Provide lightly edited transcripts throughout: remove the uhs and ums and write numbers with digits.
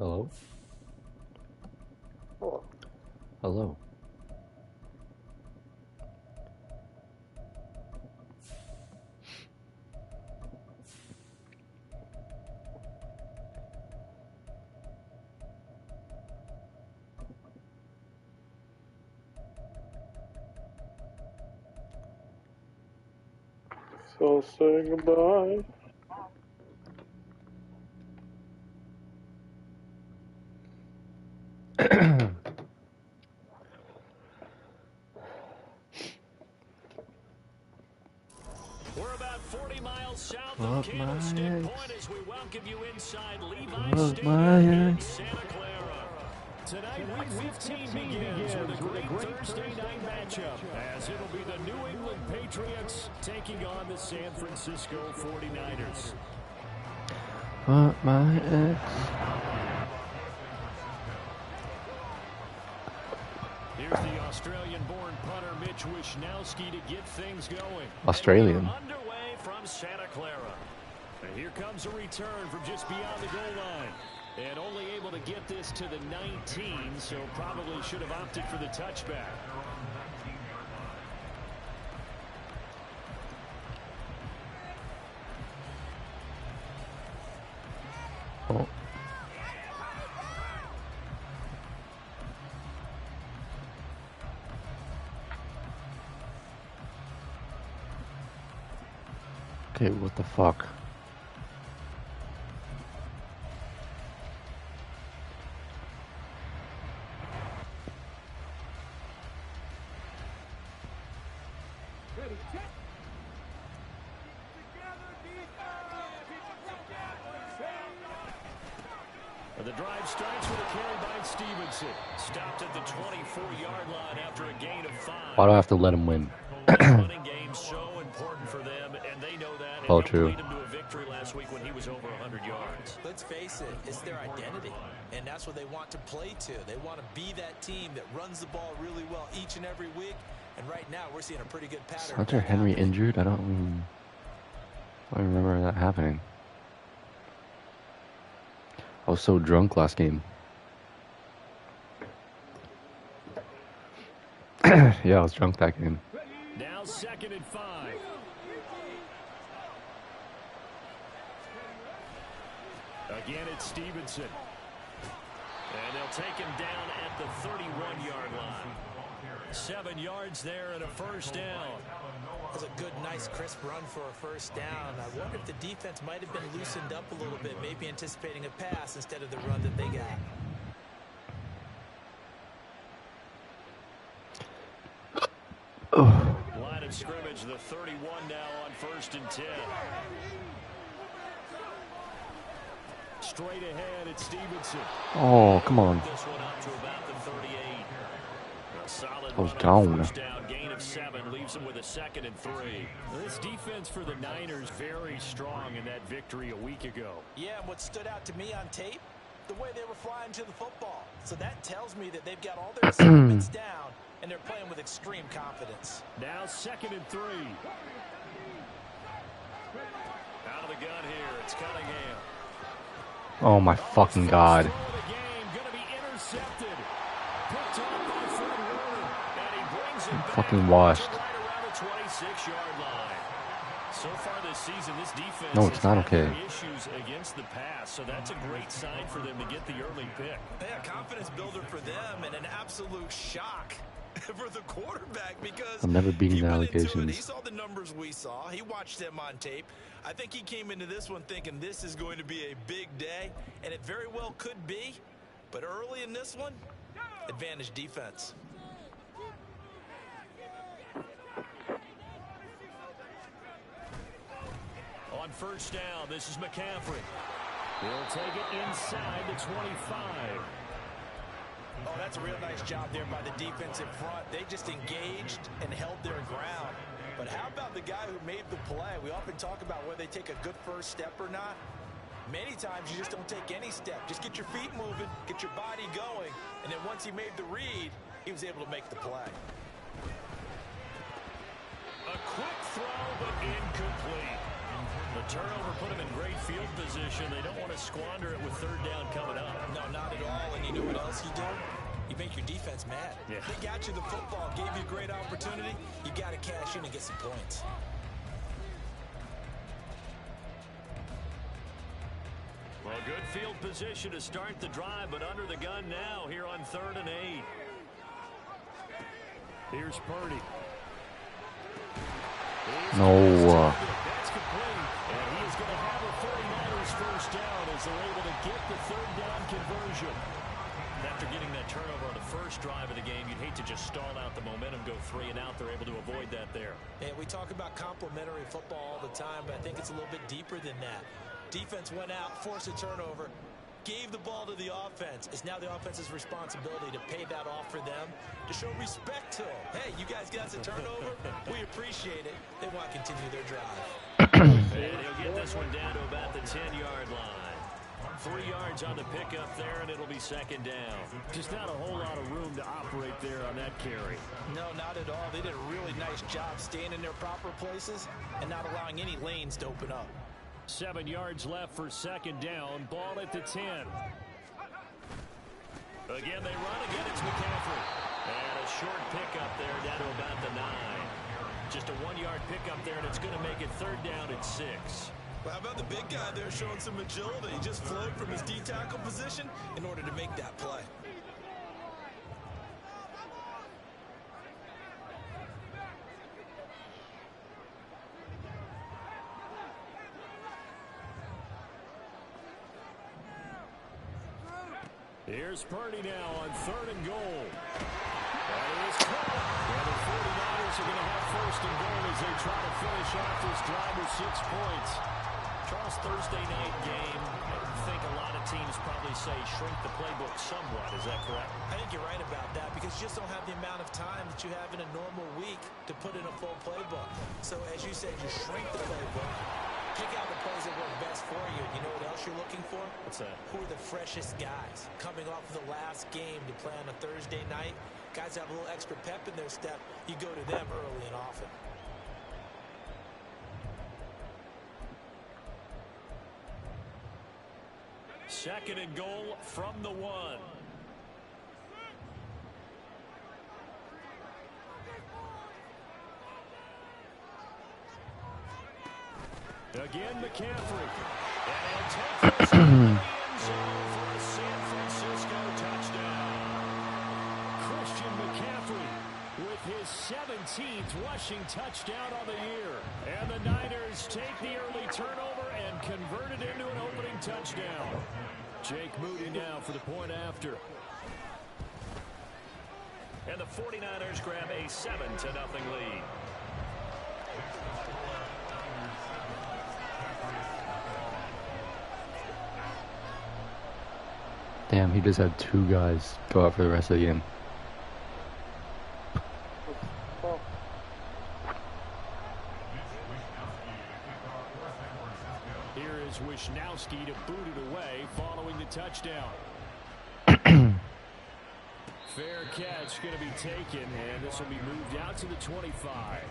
Hello? Hello? So say goodbye. We're about 40 miles south of Candlestick Point as we welcome you inside Levi Stadium in Santa Clara. Tonight, Week 15 begins with a great Thursday night matchup as it'll be the New England Patriots taking on the San Francisco 49ers. My ex. Here's the Australian-born punter Mitch Wishnowsky to get things going. Australian. Underway from Santa Clara. And here comes a return from just beyond the goal line. And only able to get this to the 19, so probably should have opted for the touchback. Oh. Okay, what the fuck? The drive starts with a carry by Stevenson. Stopped at the 24-yard line after a gain of 5. Why do I have to let him win? Running game so important for them, and they know that. Oh, and true. Lead him to a victory last week when he was over 100 yards. Let's face it, it's their identity, and that's what they want to play to. They want to be that team that runs the ball really well each and every week. And right now, we're seeing a pretty good pattern. Is Hunter Henry injured? I don't remember that happening. I was so drunk last game. Yeah, I was drunk that game. Now 2nd and 5. Again, it's Stevenson. And they'll take him down at the 31-yard line. 7 yards there and a first down. That's a good, nice, crisp run for a first down. I wonder if the defense might have been loosened up a little bit, maybe anticipating a pass instead of the run that they got. Line of scrimmage, the 31 now on 1st and 10. Straight ahead, it's Stevenson. Oh, come on. This one up to about the 38. A solid I was run down. First down, gain of 7, leaves him with a 2nd and 3. This defense for the Niners very strong in that victory a week ago. Yeah, and what stood out to me on tape, the way they were flying to the football. So that tells me that they've got all their assignments down, and they're playing with extreme confidence. Now 2nd and 3. Out of the gun here, it's Cunningham. Oh my fucking god. I'm fucking washed. So far this season, this defense No, it's not okay. Issues against the pass, so that's a great sign for them to get the early pick. Yeah, confidence builder for them and an absolute shock for the quarterback because I'm never beating the he allegations. saw the numbers we saw. He watched them on tape. I think he came into this one thinking this is going to be a big day, and it very well could be. But early in this one, advantage defense. On first down, this is McCaffrey. He'll take it inside the 25. Oh, that's a real nice job there by the defense in front. They just engaged and held their ground. But how about the guy who made the play? We often talk about whether they take a good first step or not. Many times you just don't take any step. Just get your feet moving, get your body going, and then once he made the read, he was able to make the play. A quick throw, but incomplete. The turnover put them in great field position. They don't want to squander it with third down coming up. No, not at all. And you know what else you do? You make your defense mad. Yeah. They got you the football, gave you a great opportunity. You got to cash in and get some points. Well, good field position to start the drive, but under the gun now here on 3rd and 8. Here's Purdy. No. That's complete. And he is going to have a 49ers first down as they're able to get the third down conversion. After getting that turnover on the first drive of the game, you'd hate to just stall out the momentum, go 3 and out. They're able to avoid that there. And we talk about complementary football all the time, but I think it's a little bit deeper than that. Defense went out, forced a turnover, gave the ball to the offense. It's now the offense's responsibility to pay that off for them, to show respect to them. Hey, you guys got us a turnover. We appreciate it. They want to continue their drive. And he'll get this one down to about the 10-yard line. 3 yards on the pickup there, and it'll be 2nd down. Just not a whole lot of room to operate there on that carry. No, not at all. They did a really nice job staying in their proper places and not allowing any lanes to open up. 7 yards left for 2nd down. Ball at the 10. Again, they run. Again, it's McCaffrey. And a short pickup there down to about the 9. Just a 1-yard pickup there, and it's going to make it 3rd down at 6. Well, how about the big guy there showing some agility? He just flowed from his D-tackle position in order to make that play. Here's Purdy now on 3rd and goal. That is caught. And the 49ers are going to have 1st and goal as they try to finish off this drive with 6 points. Charles, Thursday night game, I think a lot of teams probably say shrink the playbook somewhat. Is that correct? I think you're right about that because you just don't have the amount of time that you have in a normal week to put in a full playbook. So as you said, you shrink the playbook. Pick out the plays that work best for you. You know what else you're looking for? What's that? Who are the freshest guys? Coming off of the last game to play on a Thursday night, guys have a little extra pep in their step. You go to them early and often. Second and goal from the 1. Again, McCaffrey. And he'll take this in the end zone for a San Francisco touchdown. Christian McCaffrey with his 17th rushing touchdown on the year. And the Niners take the early turnover and convert it into an opening touchdown. Jake Moody now for the point after. And the 49ers grab a 7-0 lead. Damn, he just had 2 guys go out for the rest of the game. Here is Wisnowski to boot it away following the touchdown. Fair catch going to be taken, and this will be moved out to the 25.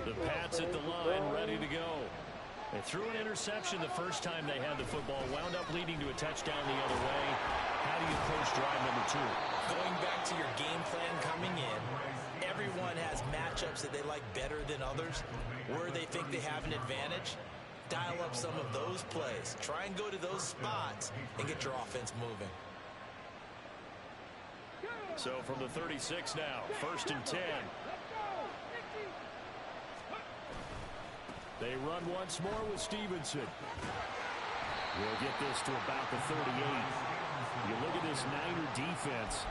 The Pats at the line, ready to go. They threw an interception the first time they had the football, wound up leading to a touchdown the other way. How do you approach drive number 2? Going back to your game plan coming in, everyone has matchups that they like better than others. Where they think they have an advantage, dial up some of those plays. Try and go to those spots and get your offense moving. So from the 36 now, 1st and 10. They run once more with Stevenson. We'll get this to about the 38. You look at this Niner defense.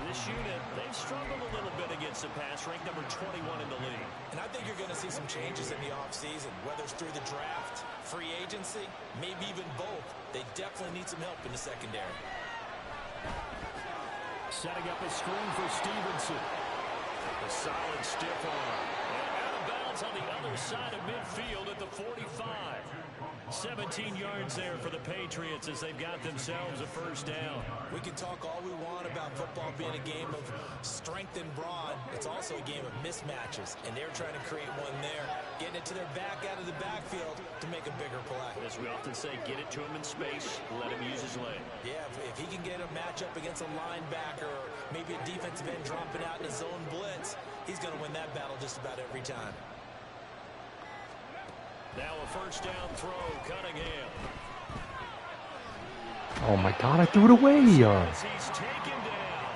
This unit, they've struggled a little bit against the pass, ranked number 21 in the league. And I think you're going to see some changes in the offseason, whether it's through the draft, free agency, maybe even both. They definitely need some help in the secondary. Setting up a screen for Stevenson. A solid stiff arm. And out of bounds on the other side of midfield at the 45. 17 yards there for the Patriots as they've got themselves a first down. We can talk all we want about football being a game of strength and brawn. It's also a game of mismatches, and they're trying to create one there, getting it to their back out of the backfield to make a bigger play. As we often say, get it to him in space, let him use his leg. Yeah, if he can get a matchup against a linebacker or maybe a defensive end dropping out in a zone blitz, he's going to win that battle just about every time. Now a first down throw, Cunningham. Oh my God, I threw it away. He's taken down.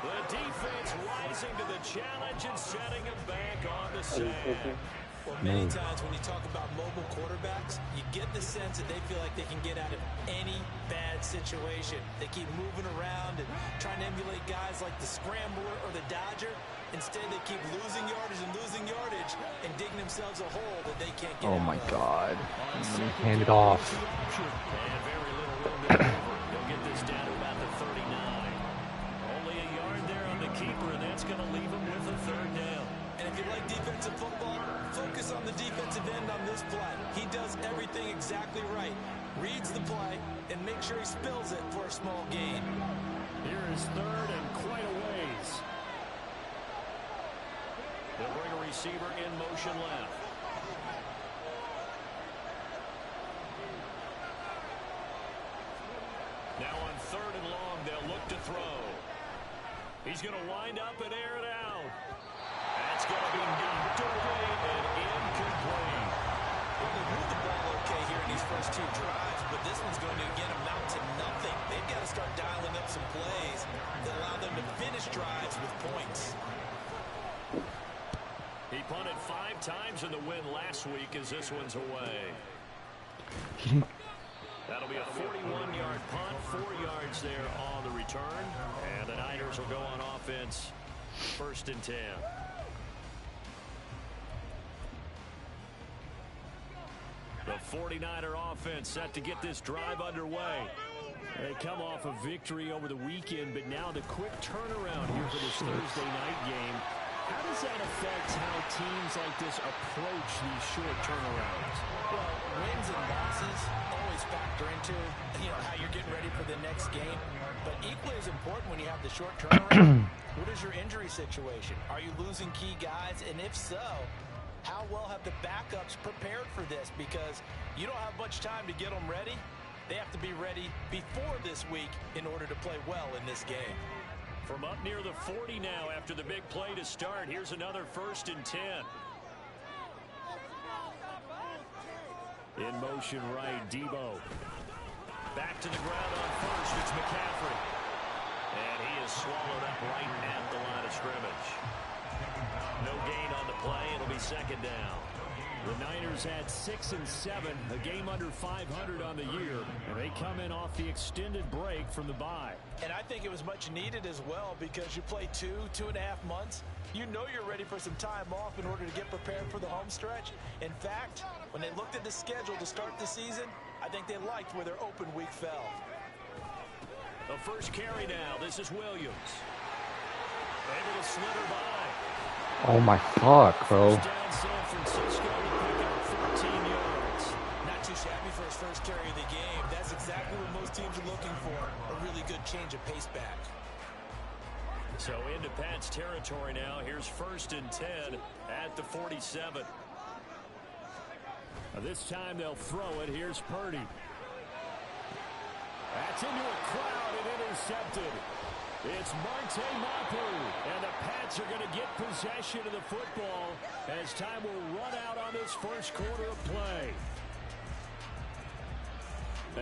The defense rising to the challenge and setting him back on the sand. Well, many times when you talk about mobile quarterbacks, you get the sense that they feel like they can get out of any bad situation. They keep moving around and trying to emulate guys like the Scrambler or the Dodger. Instead, they keep losing yardage and digging themselves a hole that they can't get out of. Oh my God. Hand it off. And very little room to maneuver. They'll get this down to about the 39. Only a yard there on the keeper, and that's going to leave them with a third down. And if you like defensive football, focus on the defensive end on this play. He does everything exactly right. Reads the play and makes sure he spills it for a small gain. Here is third and quite a ways. They'll bring a receiver in motion left. Now on third and long, they'll look to throw. He's going to wind up and air it out. That's going to be knocked away and incomplete. Well, they moved the ball okay here in these first two drives, but this one's going to again amount to nothing. They've got to start dialing up some plays that allow them to finish drives with points. He punted 5 times in the win last week as this one's away. That'll be a 41-yard punt, 4 yards there on the return. And the Niners will go on offense, 1st and 10. The 49er offense set to get this drive underway. They come off a victory over the weekend, but now the quick turnaround here for this Thursday night game. How does that affect how teams like this approach these short turnarounds? Well, wins and losses always factor into, how you're getting ready for the next game. But equally as important when you have the short turnaround, what is your injury situation? Are you losing key guys? And if so, how well have the backups prepared for this? Because you don't have much time to get them ready. They have to be ready before this week in order to play well in this game. From up near the 40 now after the big play to start, here's another 1st and 10. In motion right, Debo. Back to the ground on first, it's McCaffrey. And he is swallowed up right at the line of scrimmage. No gain on the play, it'll be 2nd down. The Niners had 6 and 7, a game under 500 on the year, and they come in off the extended break from the bye. And I think it was much needed as well because you play 2.5 months. You know you're ready for some time off in order to get prepared for the home stretch. In fact, when they looked at the schedule to start the season, I think they liked where their open week fell. The first carry now. This is Williams. Able to slither by. Oh my fuck, bro. First down San Francisco to pick up 14 yards. Not too shabby for his first carry of the game. That's exactly what most teams are looking for. A really good change of pace back. So into Pat's territory now. Here's 1st and 10 at the 47. This time they'll throw it. Here's Purdy. That's into a crowd and intercepted. It's Marte Mapu, and the Pats are going to get possession of the football as time will run out on this first quarter of play.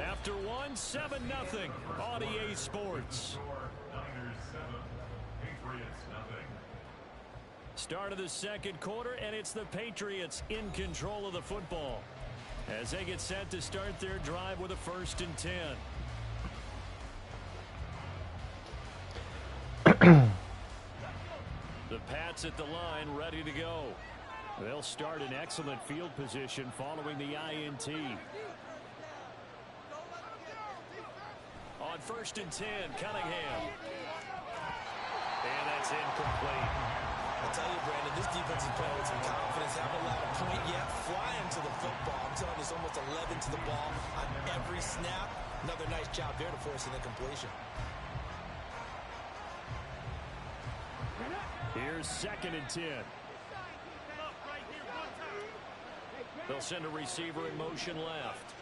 After one, 7-0 on EA Sports. Start of the second quarter, and it's the Patriots in control of the football as they get set to start their drive with a 1st and 10. The Pats at the line, ready to go. They'll start in excellent field position following the INT. On 1st and 10, Cunningham. And that's incomplete. I'll tell you, Brandon, this defense is playing with some confidence. Haven't allowed a point yet. Flying to the football. I'm telling you, it's almost a 11 to the ball on every snap. Another nice job there to force an incompletion. Here's 2nd and 10. They'll send a receiver in motion left.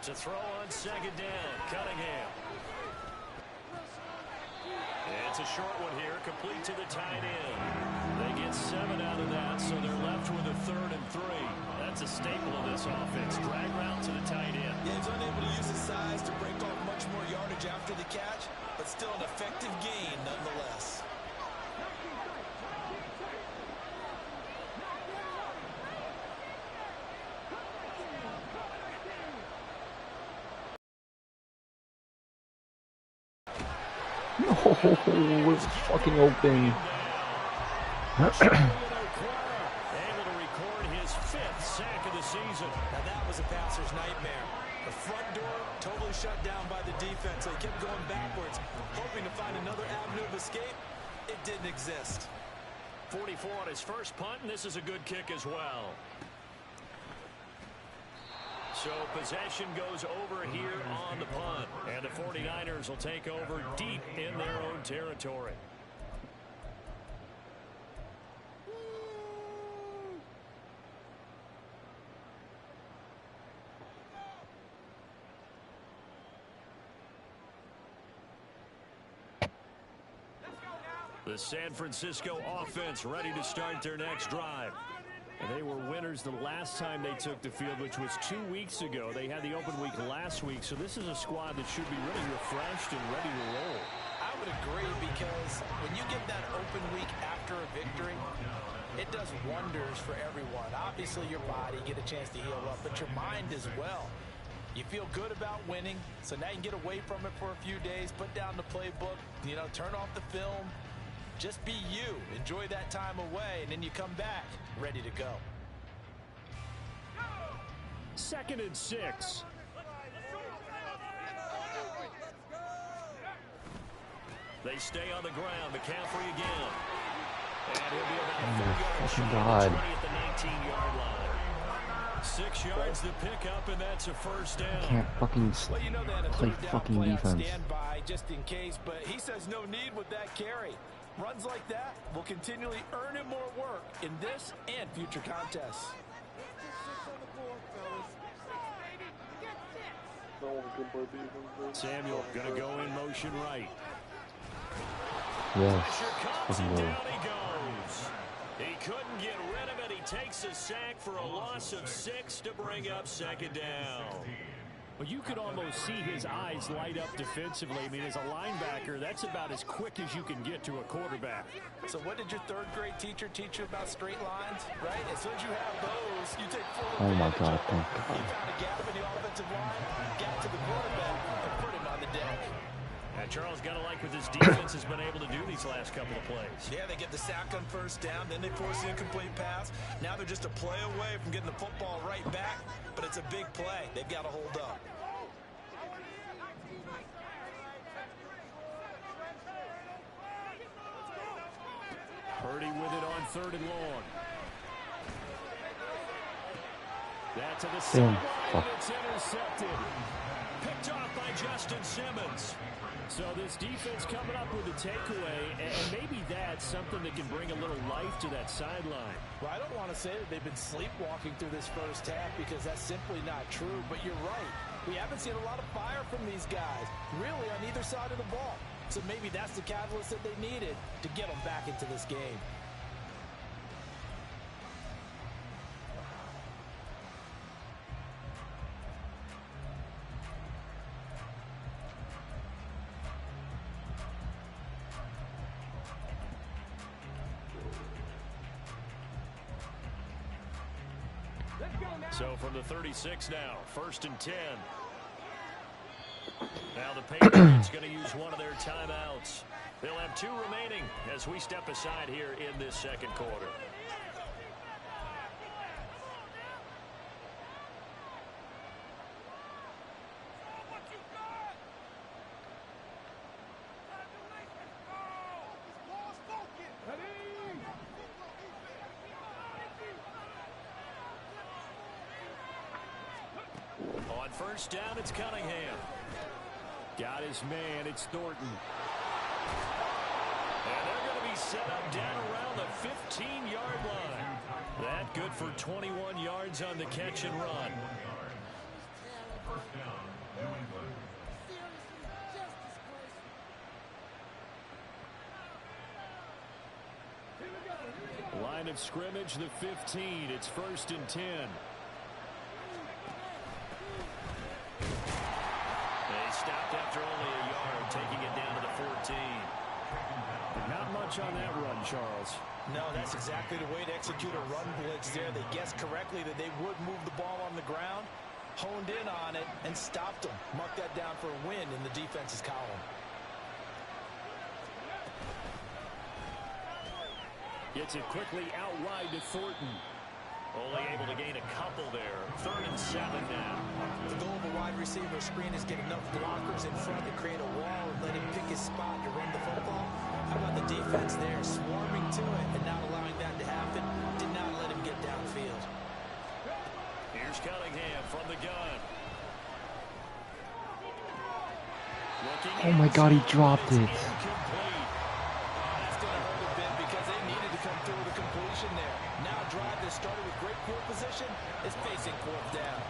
To throw on 2nd down, Cunningham. It's a short one here, complete to the tight end. They get 7 out of that, so they're left with a 3rd and 3. That's a staple of this offense. Drag route to the tight end. Yeah, he's unable to use his size to break off much more yardage after the catch, but still an effective gain nonetheless. No, it's fucking open. Able to record his 5th sack of the season. Now that was a passer's nightmare. The front door totally shut down by the defense. They kept going backwards, hoping to find another avenue of escape. It didn't exist. 44 on his first punt, and this is a good kick as well. So possession goes over here on the punt, and the 49ers will take over deep in their own territory. The San Francisco offense ready to start their next drive. And they were winners the last time they took the field, which was 2 weeks ago. They had the open week last week, so this is a squad that should be really refreshed and ready to roll. I would agree, because when you get that open week after a victory, it does wonders for everyone. Obviously, your body, get a chance to heal up, but your mind as well. You feel good about winning, so now you can get away from it for a few days, put down the playbook, turn off the film. Just be you. Enjoy that time away, and then you come back ready to go. 2nd and 6. They stay on the ground. McCaffrey again. And he'll be about 4 yards short at the 19-yard line. 6 yards to pick up, and that's a first down. Can't fucking play fucking defense. Standby just in case, but he says no need with that carry. Runs like that will continually earn him more work in this and future contests. Samuel going to go in motion right. Yes. Down he goes. He couldn't get rid of it. He takes a sack for a loss of 6 to bring up 2nd down. Well, you could almost see his eyes light up defensively. I mean, as a linebacker, that's about as quick as you can get to a quarterback. So what did your 3rd grade teacher teach you about straight lines, right? As soon as you have those, you take full Oh my God, thank You God. found a gap in the offensive line, got to the quarterback, and put him on the deck. And Charles got to like what this defense has been able to do these last couple of plays. Yeah, they get the sack on first down, then they force the incomplete pass. Now they're just a play away from getting the football right back, but it's a big play. They've got to hold up. Purdy with it on 3rd and long. That to the sideline, and it's intercepted. Picked off by Justin Simmons. So this defense coming up with a takeaway, and maybe that's something that can bring a little life to that sideline. Well, I don't want to say that they've been sleepwalking through this first half, because that's simply not true, but you're right. We haven't seen a lot of fire from these guys, really on either side of the ball. So maybe that's the catalyst that they needed to get them back into this game. So from the 36 now, 1st and 10. Now the Patriots going to use one of their timeouts. They'll have 2 remaining as we step aside here in this 2nd quarter. First down, it's Cunningham. Got his man, it's Thornton. And they're going to be set up down around the 15-yard line. That good for 21 yards on the catch and run. Line of scrimmage, the 15. It's 1st and 10. They stopped after only a yard, taking it down to the 14. Not much on that run, Charles. No, that's exactly the way to execute a run blitz there. They guessed correctly that they would move the ball on the ground, honed in on it, and stopped them. Mark that down for a win in the defense's column. Gets it quickly out wide to Thornton. Only able to gain a couple there. 3rd and 7 now. The goal of a wide receiver screen is get enough blockers in front to create a wall and let him pick his spot to run the football. How about the defense there, swarming to it and not allowing that to happen? Did not let him get downfield. Here's Cunningham from the gun. Oh my God, he dropped it. That's going to hurt a bit because they needed to come through with a completion there. Now a drive that started with great field position is facing 4th down.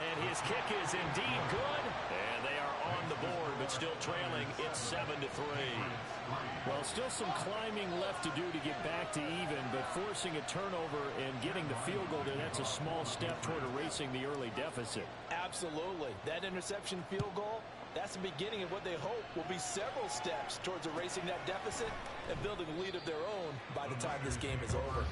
And his kick is indeed good. And they are on the board, but still trailing. It's 7-3. Well, still some climbing left to do to get back to even, but forcing a turnover and getting the field goal there, that's a small step toward erasing the early deficit. Absolutely. That interception field goal, that's the beginning of what they hope will be several steps towards erasing that deficit and building a lead of their own by the time this game is over.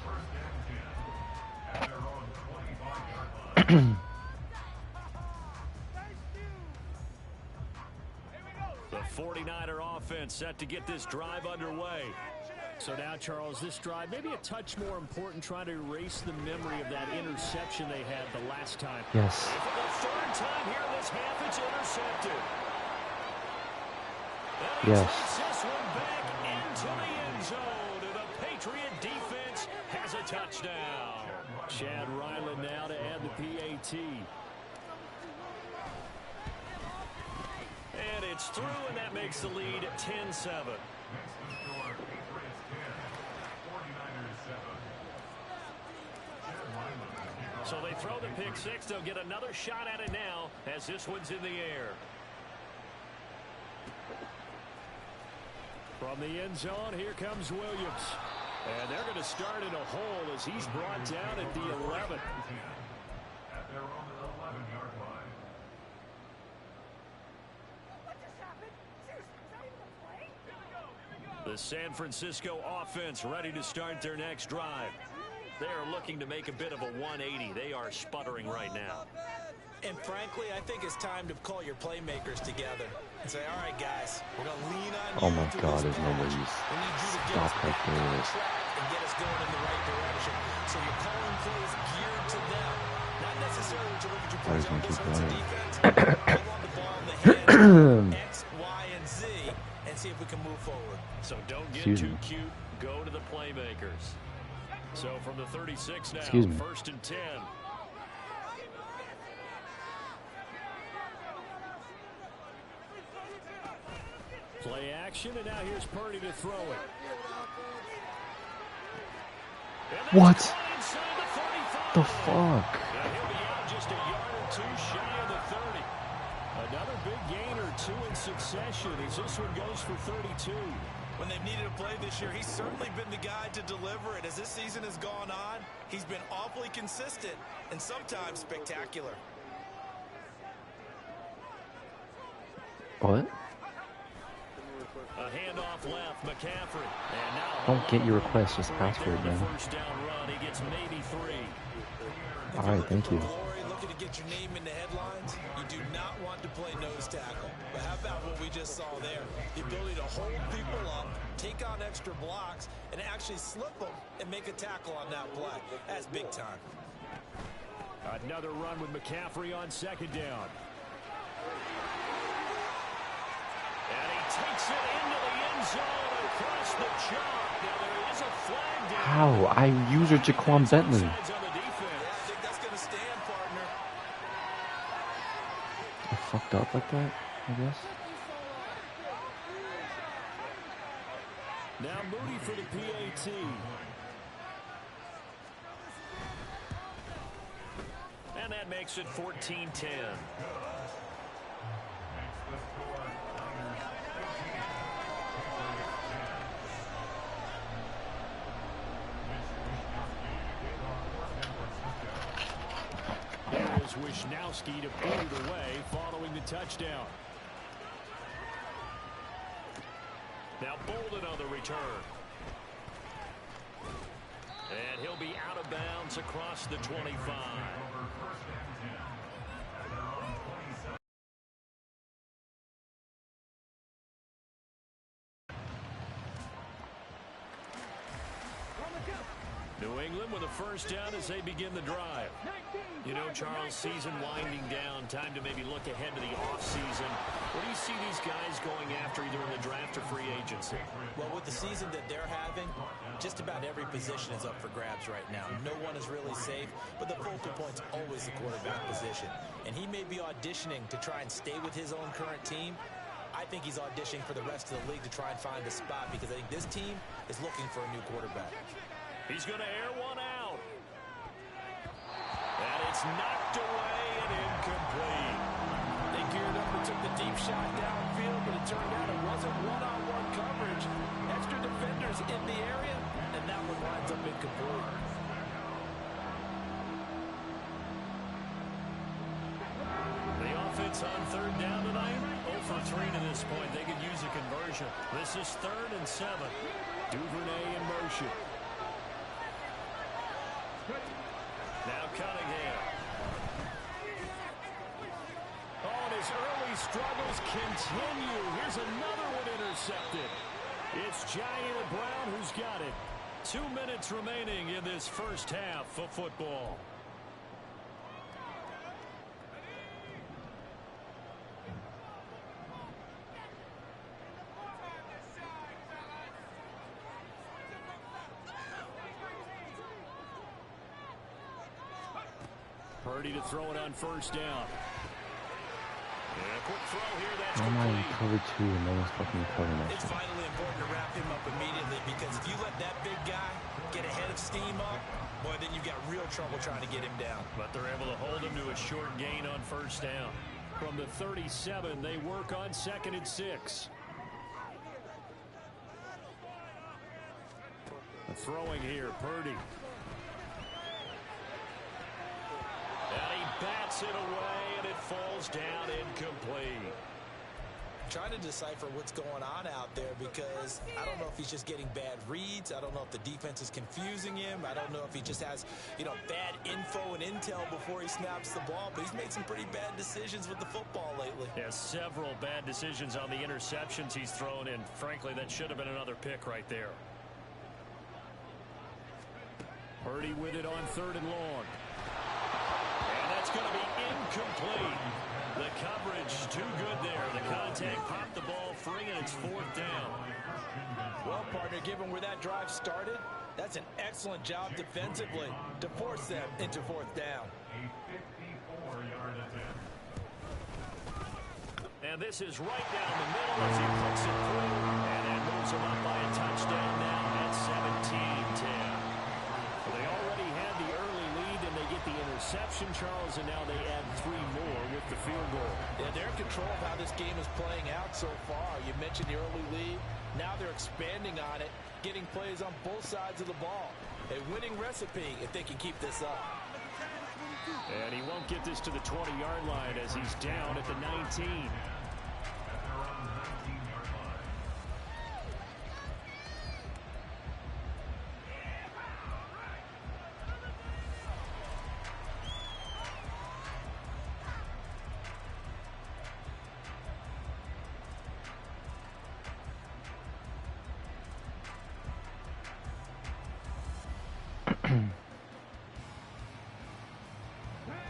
The 49er offense set to get this drive underway. So now, Charles, this drive maybe a touch more important, trying to erase the memory of that interception they had the last time. Yes. And for the 3rd time here in this half, it's intercepted. And he takes this one back into the end zone. And the Patriot defense has a touchdown. Chad Ryland now to add the PAT. And it's through, and that makes the lead 10-7. So they throw the pick six. They'll get another shot at it now as this one's in the air. From the end zone, here comes Williams. And they're going to start in a hole as he's brought down at the 11. The San Francisco offense ready to start their next drive. They are looking to make a bit of a 180. They are sputtering right now. And frankly, I think it's time to call your playmakers together and say, all right, guys, we're going to lean on you. Oh my God, there's no way you stop right there. And get us going in the right direction. So you're calling plays geared to them. Not necessarily to look at your plays on defense. Hold on the ball in the hand, X, Y, and Z, and see if we can move forward. So don't get too cute. Go to the playmakers. So from the 36 now, 1st and 10. Play action, and now here's Purdy to throw it. What? The fuck? Now he'll be out just a yard or two shy of the 30. Another big gain or two in succession as this one goes for 32. When they've needed a play this year, he's certainly been the guy to deliver it. As this season has gone on, he's been awfully consistent and sometimes spectacular. What? A handoff left, McCaffrey. And now Don't get your request, just pass for it, man. First down run, he gets maybe 3. All right, thank you. Looking to get your name in the headlines, you do not want to play nose tackle. But how about what we just saw there? The ability to hold people up, take on extra blocks, and actually slip them and make a tackle on that play. That's big time. Another run with McCaffrey on 2nd down. And he takes it into the end zone across the chalk. Now there is a flag down. How? I used Jaquan Bentley. fucked up like that, I guess. Now Moody for the PAT. And that makes it 14-10. There's Wisnowski to boot it away following the touchdown. Now Bolden on the return. And he'll be out of bounds across the 25. New England with a first down as they begin the drive. You know, Charles, season winding down, time to maybe look ahead to the offseason. What do you see these guys going after either in the draft or free agency? Well, with the season that they're having, just about every position is up for grabs right now. No one is really safe, but the focal point's always the quarterback position. And he may be auditioning to try and stay with his own current team. I think he's auditioning for the rest of the league to try and find a spot because I think this team is looking for a new quarterback. He's going to air one out. And it's knocked away and incomplete. They geared up and took the deep shot downfield, but it turned out it wasn't one-on-one coverage. Extra defenders in the area, and that one winds up incomplete. The offense on third down tonight, 0 for 3 to this point. They could use a conversion. This is 3rd and 7. Duvernay in motion. Now Cunningham. Oh, and his early struggles continue. Here's another one intercepted. It's Giant Brown who's got it. 2 minutes remaining in this first half of football. Purdy to throw it on first down. And a quick throw here. That's Why am I in complete. cover 2 and no one's fucking covering that It's shit? vitally important to wrap him up immediately because if you let that big guy get ahead of steam up, boy, then you've got real trouble trying to get him down. But they're able to hold him to a short gain on first down. From the 37, they work on 2nd and 6. Throwing here, Purdy. And he bats it away, and it falls down incomplete. Trying to decipher what's going on out there because I don't know if he's just getting bad reads. I don't know if the defense is confusing him. I don't know if he just has, bad info and intel before he snaps the ball. But he's made some pretty bad decisions with the football lately. Yeah, several bad decisions on the interceptions he's thrown in. Frankly, that should have been another pick right there. Purdy with it on 3rd and long. And that's going to be incomplete. The coverage too good there. The contact popped the ball free, and it's 4th down. Well, partner, given where that drive started, that's an excellent job defensively to force them into 4th down. And this is right down the middle as he puts it through. And it moves him up by a touchdown now at 17-10. They already had the early lead, and they get the interception, Charles, and now they add 3 more with the field goal. Yeah, they're in control of how this game is playing out so far. You mentioned the early lead. Now they're expanding on it, getting plays on both sides of the ball. A winning recipe if they can keep this up. And he won't get this to the 20-yard line as he's down at the 19.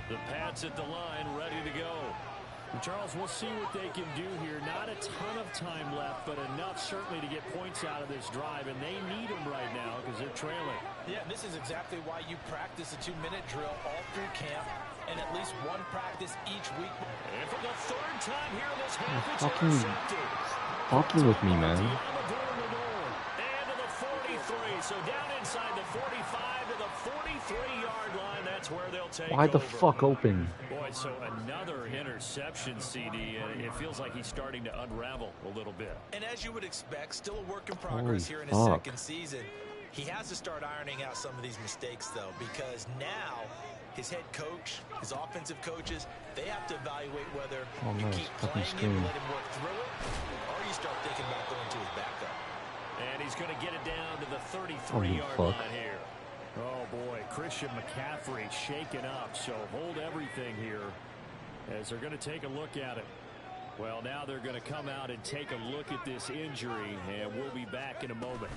The Pats at the line, ready to go. And Charles, we'll see what they can do here. Not a ton of time left, but enough certainly to get points out of this drive, and they need them right now because they're trailing. Yeah, this is exactly why you practice a 2-minute drill all through camp and at least one practice each week. And for the third time here in this half, it's Fucking intercepted. talking with me, man. And to the 43, so down inside the 45 to the 43-yard line. That's where they'll take Why the over. fuck open? Boy, so another interception, CD, and it feels like he's starting to unravel a little bit. And as you would expect, still a work in progress here in his second season. He has to start ironing out some of these mistakes, though, because now his head coach, his offensive coaches, they have to evaluate whether you keep playing him and let him work through it, or you start thinking about going to his backup. And he's going to get it down to the 33-yard line here. Oh, boy, Christian McCaffrey shaken up, so hold everything here as they're going to take a look at it. Well, now they're going to come out and take a look at this injury, and we'll be back in a moment.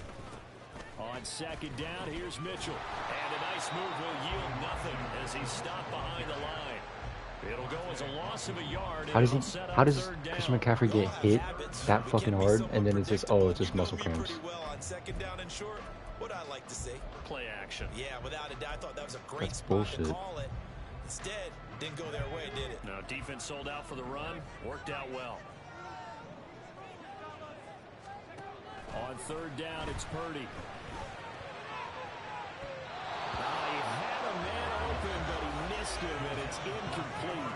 On second down, here's Mitchell. And a nice move will yield nothing as he's stopped behind the line. It'll go as a loss of a yard. How does Christian McCaffrey get hit that fucking hard and then it's just, oh, it's just muscle cramps? On second down and short, what I like to see. Play action. Yeah, without a doubt, I thought that was a great That's spot bullshit. to call it. Instead, didn't go their way, did it? No, defense sold out for the run. Worked out well. On third down, it's Purdy. He had a man open, but he missed him, and it's incomplete.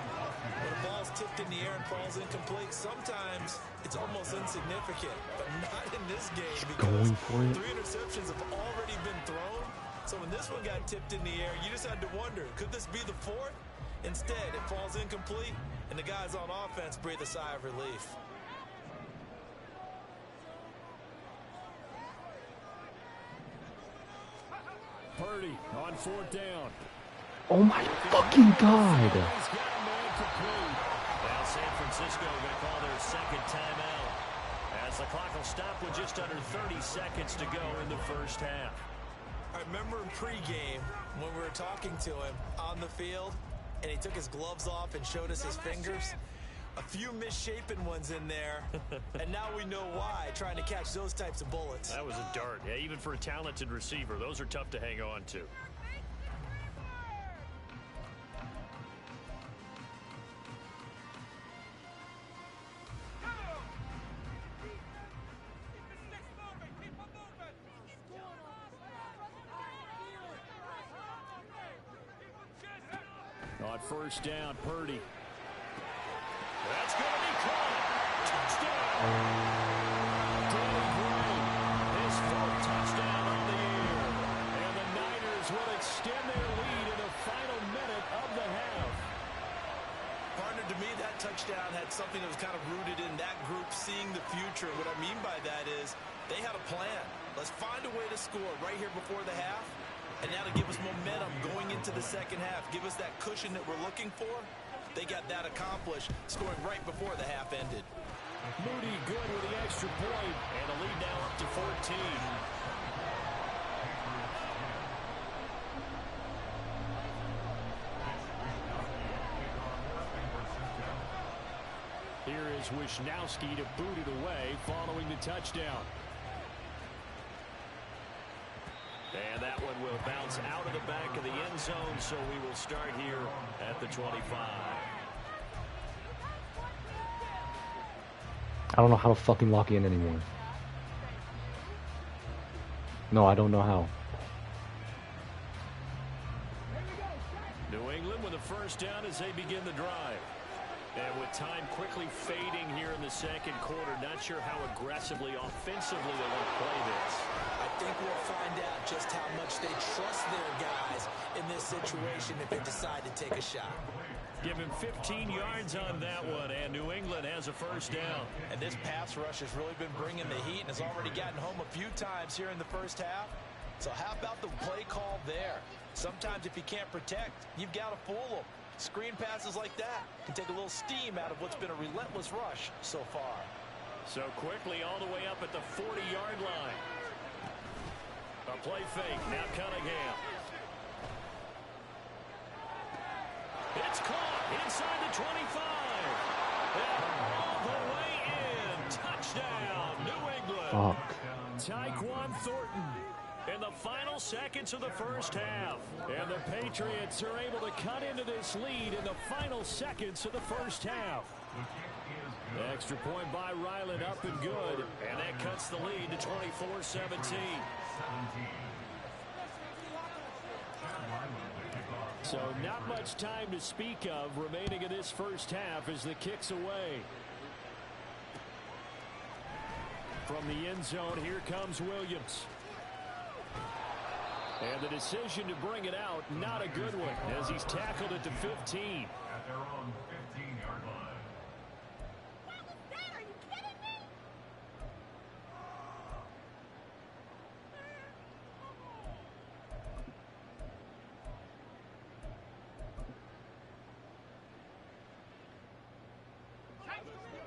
When a ball's tipped in the air and falls incomplete, sometimes it's almost insignificant, but not in this game because Going for it. 3 interceptions have already been thrown. So when this one got tipped in the air, you just had to wonder, could this be the 4th? Instead, it falls incomplete, and the guys on offense breathe a sigh of relief. Purdy on fourth down. Oh my fucking god! Now San Francisco going to call their second timeout as the clock will stop with just under 30 seconds to go in the first half. I remember in pregame when we were talking to him on the field, and he took his gloves off and showed us his fingers. A few misshapen ones in there, and now we know why, trying to catch those types of bullets. That was a dart. Yeah, even for a talented receiver, those are tough to hang on to. On first down, Purdy. That's going to be caught. Touchdown. Danny Gray, his 4th touchdown of the year. And the Niners will extend their lead in the final minute of the half. Partner, to me, that touchdown had something that was kind of rooted in that group seeing the future. What I mean by that is they had a plan. Let's find a way to score right here before the half. And now to give us momentum going into the second half, give us that cushion that we're looking for. They got that accomplished, scoring right before the half ended. Moody good with the extra point, and a lead now up to 14. Here is Wisnowski to boot it away following the touchdown. And that one will bounce out of the back of the end zone, so we will start here at the 25. I don't know how to fucking lock in anymore. No, I don't know how. New England with a first down as they begin the drive. And with time quickly fading here in the second quarter, not sure how aggressively, offensively they want to play this. I think we'll find out just how much they trust their guys in this situation if they decide to take a shot. Give him 15 yards on that one, and New England has a first down. And this pass rush has really been bringing the heat and has already gotten home a few times here in the first half. So how about the play call there? Sometimes if you can't protect, you've got to fool them. Screen passes like that can take a little steam out of what's been a relentless rush so far. So quickly all the way up at the 40-yard line. A play fake, now Cunningham. It's caught inside the 25. And all the way in. Touchdown, New England. Fuck. Tyquan Thornton. in the final seconds of the first half. And the Patriots are able to cut into this lead in the final seconds of the first half. Extra point by Ryland, up and good. And that cuts the lead to 24-17. So not much time to speak of remaining in this first half as the kick's away. From the end zone, here comes Williams. And the decision to bring it out, not a good one, as he's tackled at the 15. At their own 15-yard line. What was that? Are you kidding me?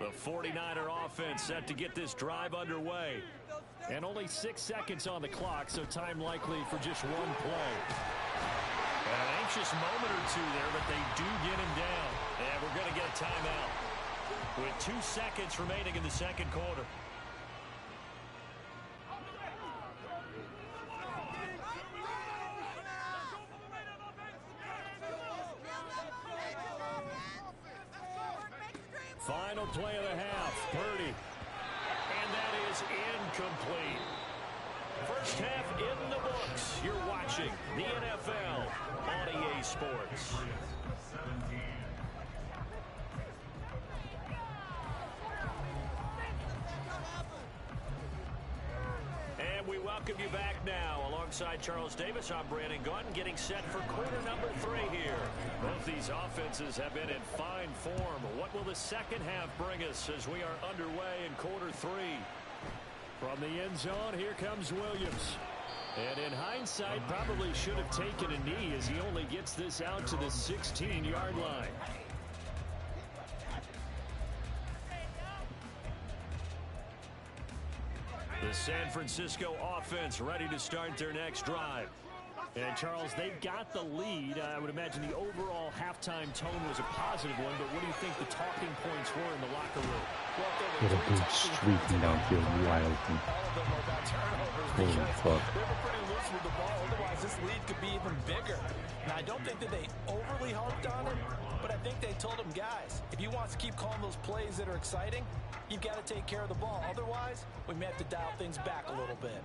The 49er offense set to get this drive underway. And only 6 seconds on the clock, so time likely for just one play. An anxious moment or two there, but they do get him down. And we're going to get a timeout with 2 seconds remaining in the second quarter. Final play of the half, Purdy. And that is incomplete. First half in the books. You're watching the NFL on EA Sports. And we welcome you back now. Alongside Charles Davis, I'm Brandon Gaudin, getting set for quarter number 3 here. Both these offenses have been in fine form. What will the second half bring us as we are underway in quarter 3? From the end zone, here comes Williams. And in hindsight, probably should have taken a knee as he only gets this out to the 16-yard line. The San Francisco offense ready to start their next drive. And, Charles, they've got the lead. I would imagine the overall halftime tone was a positive one, but what do you think the talking points were in the locker room? Get a dude streaking downfield wide open. Holy fuck. They were pretty loose with the ball. Otherwise, this lead could be even bigger. Now, I don't think that they overly harped on it, but I think they told him, guys, if you want to keep calling those plays that are exciting, you've got to take care of the ball. Otherwise, we may have to dial things back a little bit.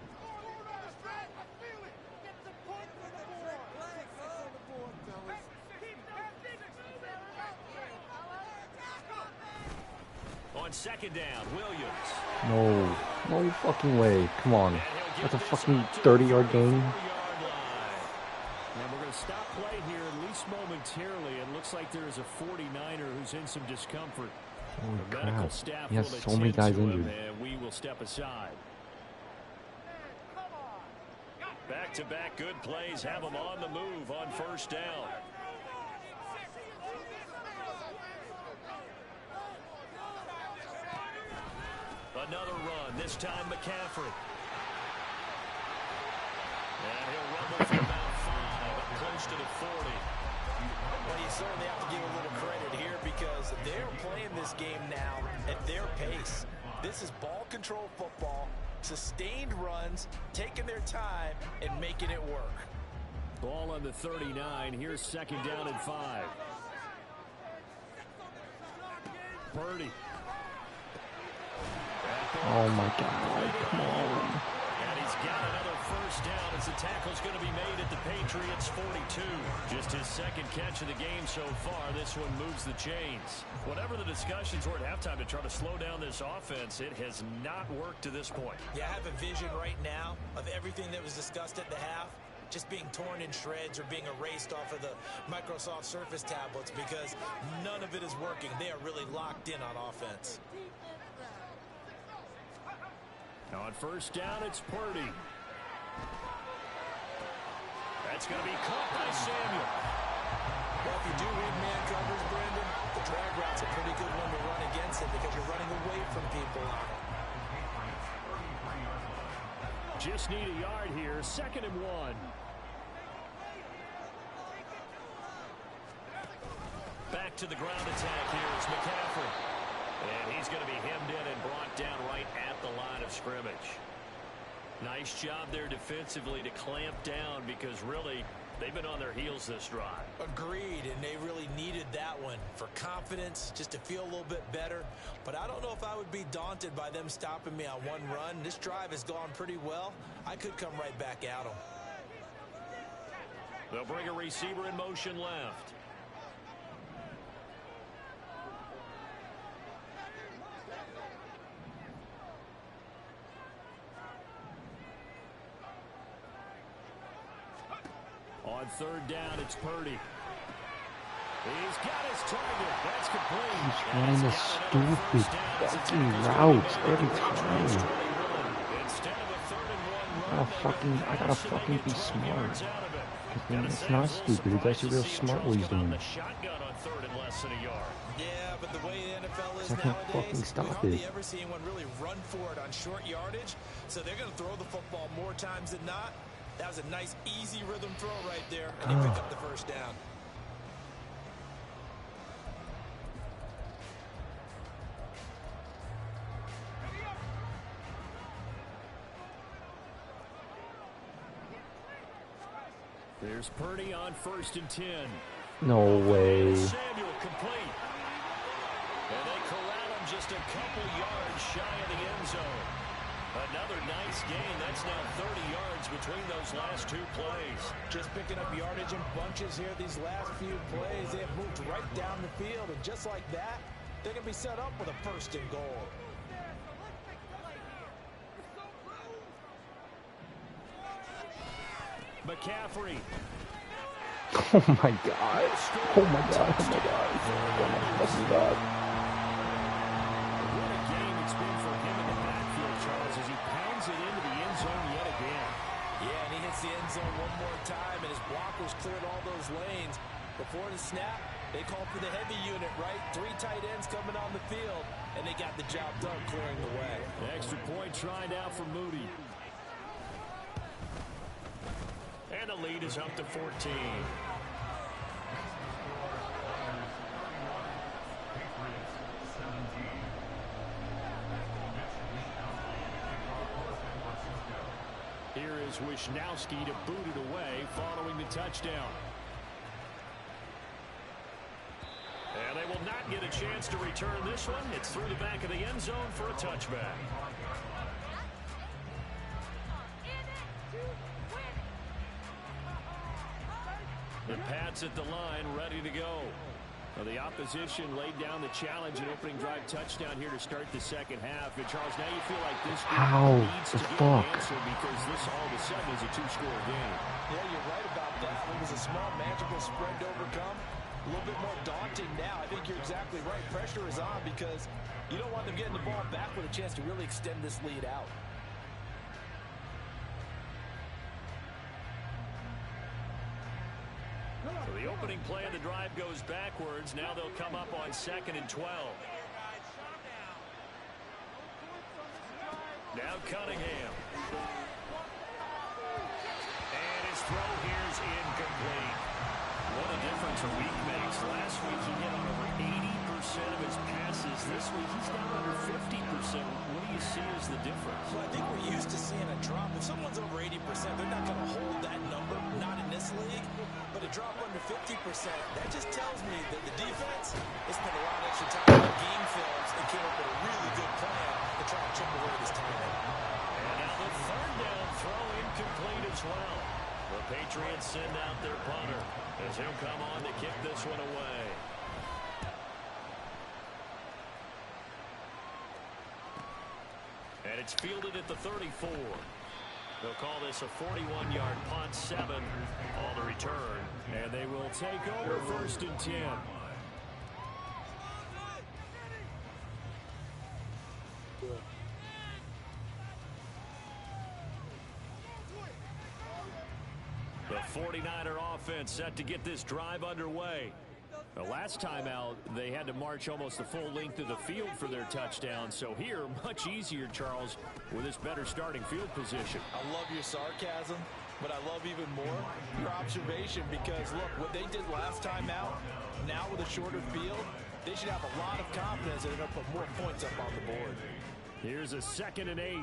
On second down, Williams. No fucking way. Come on. That's a fucking 30-yard gain. And we're going to stop play here, at least momentarily. It looks like there is a 49er who's in some discomfort. Holy The medical crap. staff He has will so many attend guys to him, injured. and we will step aside. Back-to-back good plays have them on the move on first down. Another run, this time McCaffrey. And he'll rumble for about 5, up close to the 40. Well, you certainly have to give a little credit here because they're playing this game now at their pace. This is ball control football, sustained runs, taking their time and making it work. Ball on the 39. Here's second down and 5. Purdy. Oh my god, come on. And he's got another first down as the tackle's going to be made at the Patriots 42. Just his second catch of the game so far. This one moves the chains. Whatever the discussions were at halftime to try to slow down this offense, it has not worked to this point. Yeah, I have a vision right now of everything that was discussed at the half just being torn in shreds or being erased off of the Microsoft Surface tablets because none of it is working. They are really locked in on offense. On first down, it's Purdy. That's going to be caught by Samuel. Well, if you do read man covers, Brandon, the drag route's a pretty good one to run against it because you're running away from people on it. Just need a yard here. Second and 1. Back to the ground attack here is McCaffrey. And he's going to be hemmed in and brought down right at the line of scrimmage. Nice job there defensively to clamp down because really they've been on their heels this drive. Agreed, and they really needed that one for confidence, just to feel a little bit better. But I don't know if I would be daunted by them stopping me on one run. This drive has gone pretty well. I could come right back at them. They'll bring a receiver in motion left. On third down, it's Purdy. He's got his target. That's complete. He's running the stupid fucking routes every time. Instead of a 3rd and 1 run, I gotta fucking be smart. It's not stupid. It's actually real smart what he's doing. The shotgun on 3rd and less than a yard. Yeah, but the way the NFL is I can't fucking nowadays, stop we hardly it. ever see anyone really run for it on short yardage. So they're going to throw the football more times than not. That was a nice, easy rhythm throw right there, and he picked up the first down. There's Purdy on 1st and 10. No way. Samuel complete. And they corral him just a couple yards shy of the end zone. Another nice gain. That's now 30 yards between those last 2 plays. Just picking up yardage in bunches here these last few plays. They have moved right down the field, and just like that, they're going to be set up with a 1st and goal. McCaffrey. Oh my god. Oh my god. Oh my god. Oh my fucking god. What a game it's been for him in the backfield, Charles, as he pounds it into the end zone yet again. Yeah, and he hits the end zone one more time, and his blockers cleared all those lanes. Before the snap, they called for the heavy unit, right? 3 tight ends coming on the field, and they got the job done clearing the way. The extra point tried out for Moody. And the lead is up to 14. Here is Wisnowski to boot it away following the touchdown. And they will not get a chance to return this one. It's through the back of the end zone for a touchback. The Pats at the line, ready to go. Well, the opposition laid down the challenge and opening drive touchdown here to start the second half. And Charles, now you feel like this How needs to the get fuck? an answer because this all of a sudden is a 2-score game. Yeah, you're right about that. It was a small magical spread to overcome. A little bit more daunting now. I think you're exactly right. Pressure is on because you don't want them getting the ball back with a chance to really extend this lead out. So the opening play of the drive goes backwards. Now they'll come up on 2nd and 12. Now Cunningham. And his throw here is incomplete. What a difference a week makes. Last week he hit on over 80% of his passes. This week he's down under 50%. What do you see as the difference? Well, I think we're used to seeing a drop. If someone's over 80%, they're not going to hold that number, not in this league. But a drop under 50%, that just tells me that the defense has spent a lot of extra time on game films and came up with a really good plan to try and chip away this time. And now the 3rd down throw incomplete as well. The Patriots send out their punter as he'll come on to kick this one away. And it's fielded at the 34. They'll call this a 41-yard punt, 7 on the return. And they will take over 1st and 10. The 49er offense set to get this drive underway. The last time out, they had to march almost the full length of the field for their touchdown. So here, much easier, Charles, with this better starting field position. I love your sarcasm, but I love even more your observation because, look, what they did last time out, now with a shorter field, they should have a lot of confidence that they're going to put more points up on the board. Here's a 2nd and 8.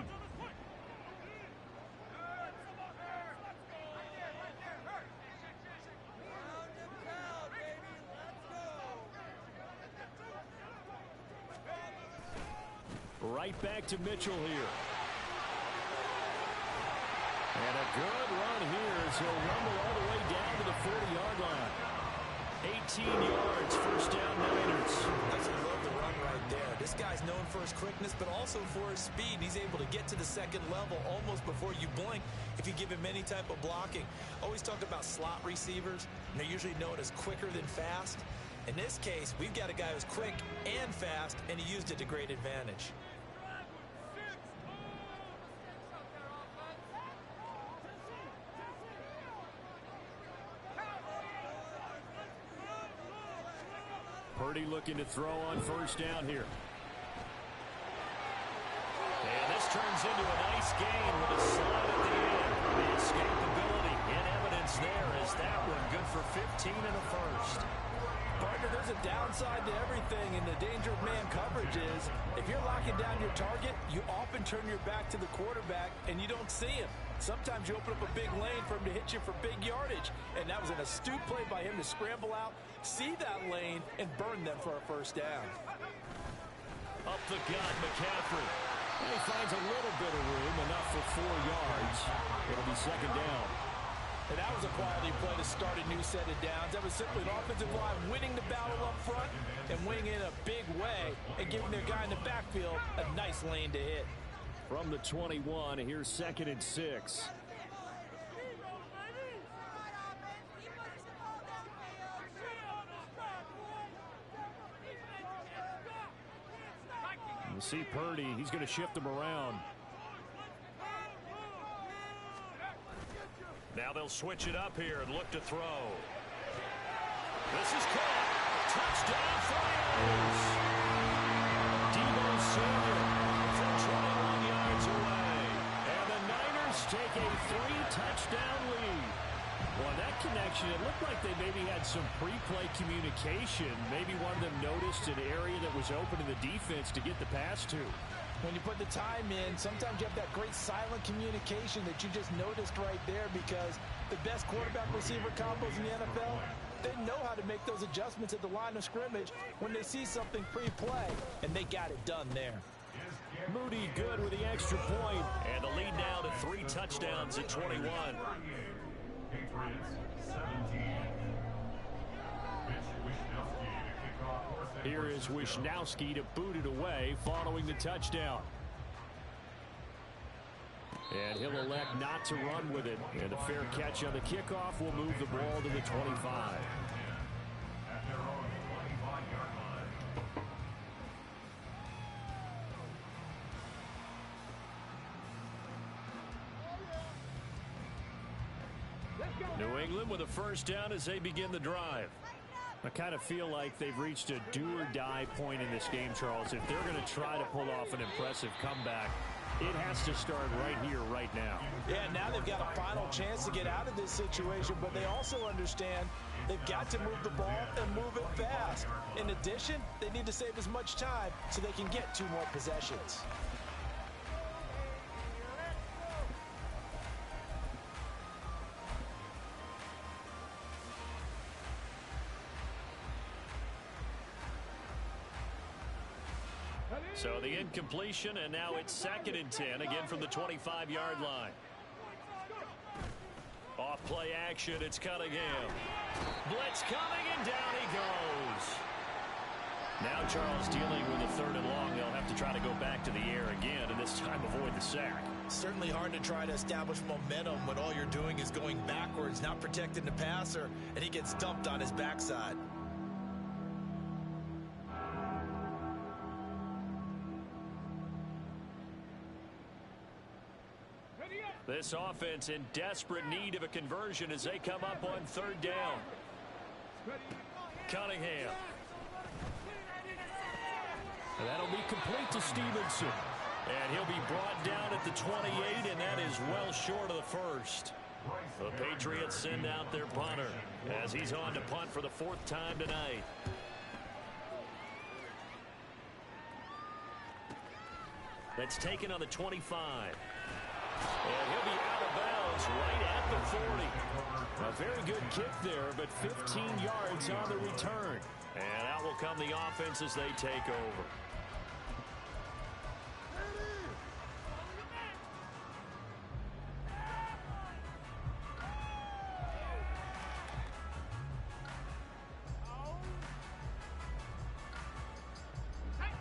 right back to Mitchell here. And a good run here as he'll rumble all the way down to the 40-yard line. 18 yards, first down Niners. Absolutely love the run right there. This guy's known for his quickness, but also for his speed. He's able to get to the second level almost before you blink if you give him any type of blocking. Always talk about slot receivers, and they're usually known as quicker than fast. In this case, we've got a guy who's quick and fast, and he used it to great advantage. Purdy looking to throw on first down here. And this turns into a nice gain with a slide at the end. The escapability in evidence there as that one good for 15 in the first. Partner, there's a downside to everything, and the danger of man coverage is if you're locking down your target, you often turn your back to the quarterback and you don't see him. Sometimes you open up a big lane for him to hit you for big yardage, and that was an astute play by him to scramble out, see that lane, and burn them for a first down. Up the gut, McCaffrey. And he finds a little bit of room, enough for 4 yards. It'll be second down. And that was a quality play to start a new set of downs. That was simply an offensive line winning the battle up front and winning in a big way and giving their guy in the backfield a nice lane to hit. From the 21, here's 2nd and 6. You see Purdy, he's going to shift them around. Now they'll switch it up here and look to throw. This is caught. Touchdown Flyers. Deebo Samuel from 21 yards away. And the Niners take a 3-touchdown lead. Well, that connection, it looked like they maybe had some pre-play communication. Maybe one of them noticed an area that was open in the defense to get the pass to. When you put the time in, sometimes you have that great silent communication that you just noticed right there, because the best quarterback-receiver combos in the NFL, they know how to make those adjustments at the line of scrimmage when they see something pre-play, and they got it done there. Moody good with the extra point, and the lead now to 3 touchdowns at 21. Patriots 17. Here is Wisnowski to boot it away following the touchdown. And he'll elect not to run with it. And a fair catch on the kickoff will move the ball to the 25. At their own 25-yard line. New England with a first down as they begin the drive. I kind of feel like they've reached a do-or-die point in this game, Charles. If they're going to try to pull off an impressive comeback, it has to start right here, right now. Yeah, now they've got a final chance to get out of this situation, but they also understand they've got to move the ball and move it fast. In addition, they need to save as much time so they can get 2 more possessions. So the incompletion, and now it's 2nd and 10, again from the 25-yard line. Off play action, it's Cunningham. Blitz coming, and down he goes. Now Charles dealing with a 3rd and long. They'll have to try to go back to the air again, and this time avoid the sack. Certainly hard to try to establish momentum when all you're doing is going backwards, not protecting the passer, and he gets dumped on his backside. This offense in desperate need of a conversion as they come up on 3rd down. Cunningham. And that'll be complete to Stevenson. And he'll be brought down at the 28, and that is well short of the first. The Patriots send out their punter as he's on to punt for the 4th time tonight. That's taken on the 25. And he'll be out of bounds right at the 40. A very good kick there, but 15 yards on the return. And out will come the offense as they take over.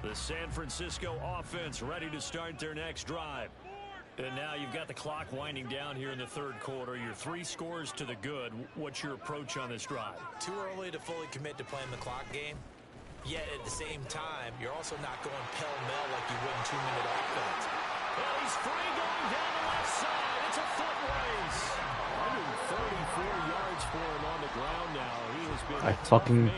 The San Francisco offense ready to start their next drive. And now you've got the clock winding down here in the third quarter. Your 3 scores to the good. What's your approach on this drive? Too early to fully commit to playing the clock game. Yet at the same time, you're also not going pell-mell like you would in 2-minute offense. Well, he's free going down the left side. It's a foot race. 134 yards for him on the ground now. He has been I fucking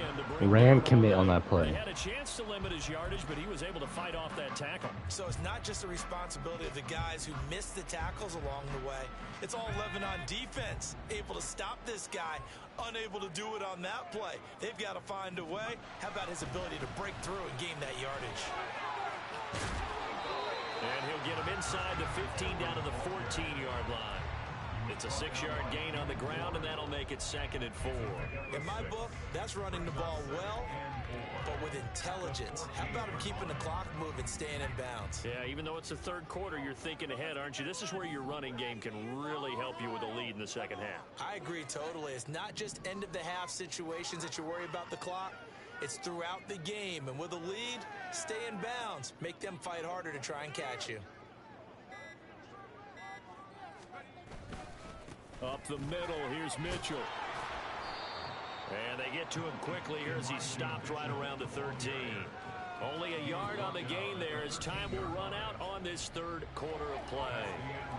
ran commit on that He play. had a chance to limit his yardage, but he was able to fight off that tackle. So it's not just the responsibility of the guys who missed the tackles along the way. It's all 11 on defense, able to stop this guy, unable to do it on that play. They've got to find a way. How about his ability to break through and gain that yardage? And he'll get him inside the 15 down to the 14-yard line. It's a 6-yard gain on the ground, and that'll make it 2nd and 4. In my book, that's running the ball well, but with intelligence. How about him keeping the clock moving, staying in bounds? Yeah, even though it's the third quarter, you're thinking ahead, aren't you? This is where your running game can really help you with a lead in the second half. I agree totally. It's not just end-of-the-half situations that you worry about the clock. It's throughout the game, and with a lead, stay in bounds. Make them fight harder to try and catch you. Up the middle, here's Mitchell. And they get to him quickly here as he stopped right around the 13. Only a yard on the gain there as time will run out on this third quarter of play.